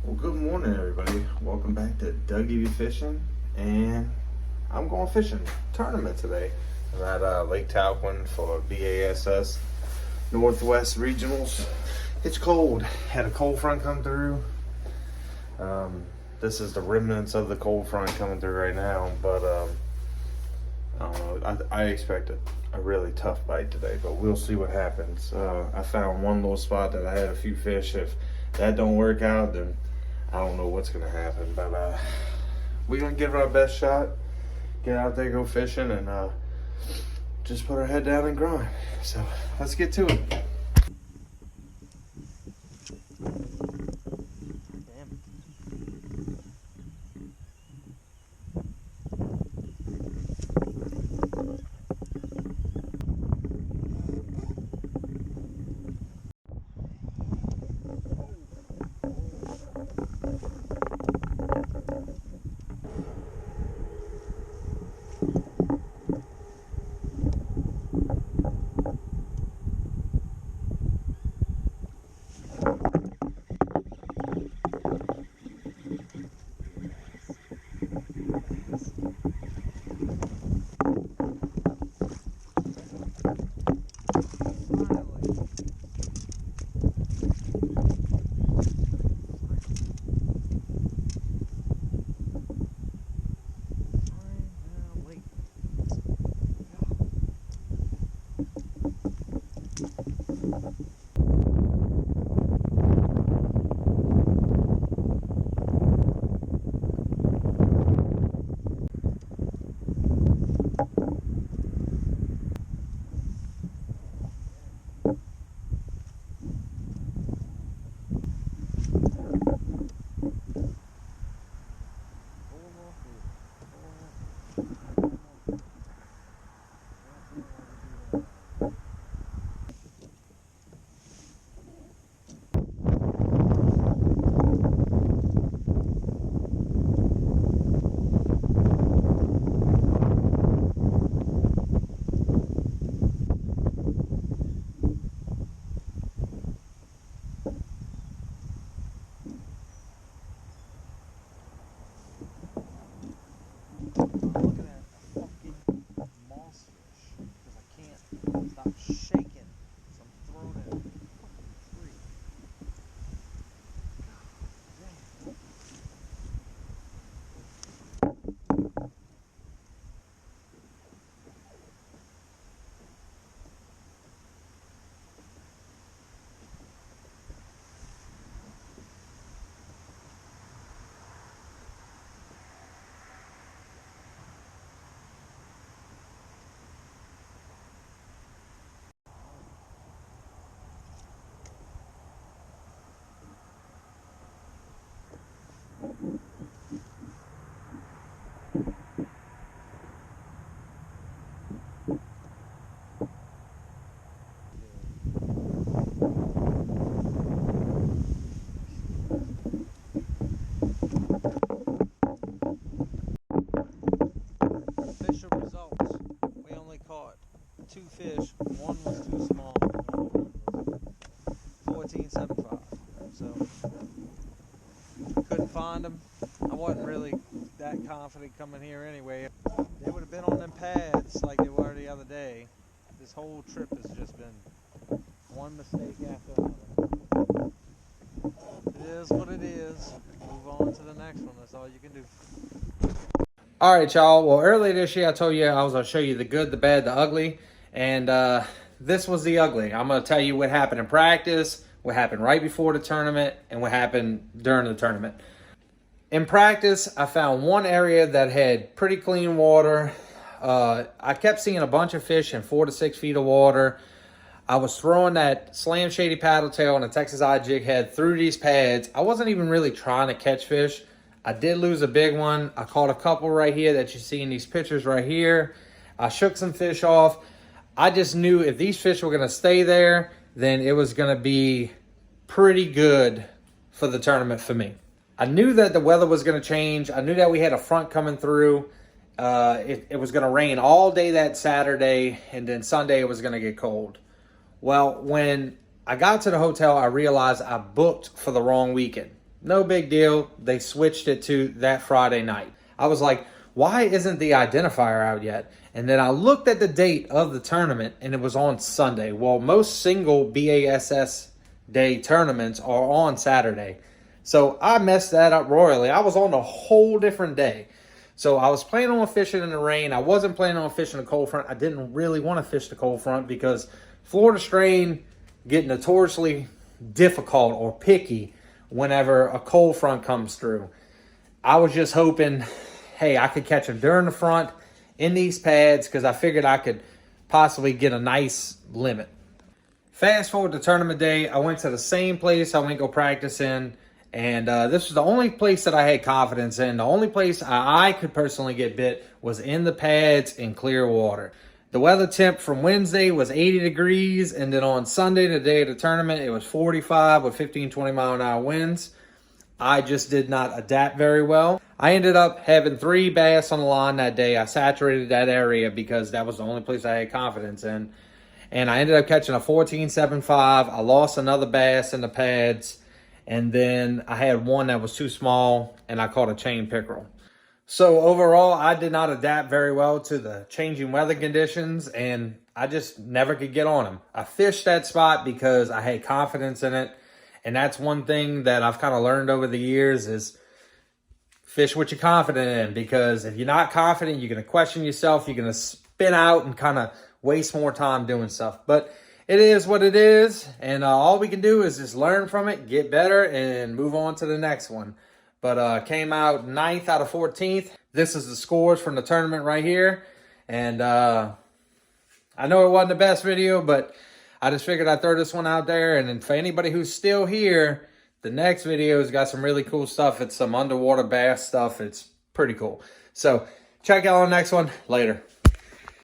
Well, good morning, everybody. Welcome back to Dougie Fishing, and I'm going fishing tournament today. I'm at Lake Talquin for BASS Northwest Regionals. It's cold. Had a cold front come through. This is the remnants of the cold front coming through right now, but I don't know. I expect a really tough bite today, but we'll see what happens. I found one little spot that I had a few fish. If that don't work out, then I don't know what's gonna happen, but we're gonna give it our best shot. Get out there, go fishing, and just put our head down and grind. So let's get to it. Official results. We only caught 2 fish. One was too small. 14.75. So couldn't find them. I wasn't really that confident coming here anyway. They would have been on them pads like they were the other day. This whole trip has just been one mistake after another. It is what it is. Move on to the next one. That's all you can do. All right, y'all. Well, earlier this year, I told you I was going to show you the good, the bad, the ugly. And this was the ugly. I'm going to tell you what happened in practice, what happened right before the tournament, and what happened during the tournament. In practice, I found one area that had pretty clean water. I kept seeing a bunch of fish in 4 to 6 feet of water. I was throwing that slam shady paddletail and a Texas eye jig head through these pads. I wasn't even really trying to catch fish. I did lose a big one. I caught a couple right here that you see in these pictures right here. I shook some fish off. I just knew if these fish were going to stay there, then it was going to be pretty good for the tournament for me. I knew that the weather was going to change. I knew that we had a front coming through. It was going to rain all day that Saturday, and then Sunday it was going to get cold. Well, when I got to the hotel, I realized I booked for the wrong weekend. No big deal. They switched it to that Friday night. I was like, why isn't the identifier out yet? And then I looked at the date of the tournament and it was on Sunday. Well, most single BASS day tournaments are on Saturday. So I messed that up royally. I was on a whole different day. So I was planning on fishing in the rain. I wasn't planning on fishing the cold front. I didn't really want to fish the cold front because Florida strain get notoriously difficult or picky whenever a cold front comes through. I was just hoping, hey, I could catch them during the front in these pads because I figured I could possibly get a nice limit. Fast forward to tournament day, I went to the same place I went go practice in, and this was the only place that I had confidence in. The only place I could personally get bit was in the pads in clear water. The weather temp from Wednesday was 80 degrees, and then on Sunday, the day of the tournament, it was 45 with 15, 20 mile an hour winds. I just did not adapt very well. I ended up having 3 bass on the line that day. I saturated that area because that was the only place I had confidence in. And I ended up catching a 14.75. I lost another bass in the pads. And then I had one that was too small, and I caught a chain pickerel. So overall, I did not adapt very well to the changing weather conditions, and I just never could get on them. I fished that spot because I had confidence in it. And that's one thing that I've kind of learned over the years is fish what you're confident in, because if you're not confident, you're going to question yourself. You're going to spin out and kind of waste more time doing stuff. But it is what it is. And all we can do is just learn from it, get better, and move on to the next one. But came out 9th out of 14th. This is the scores from the tournament right here. And I know it wasn't the best video, but I just figured I'd throw this one out there. And then for anybody who's still here, the next video has got some really cool stuff. It's some underwater bass stuff. It's pretty cool. So check out the next one. Later.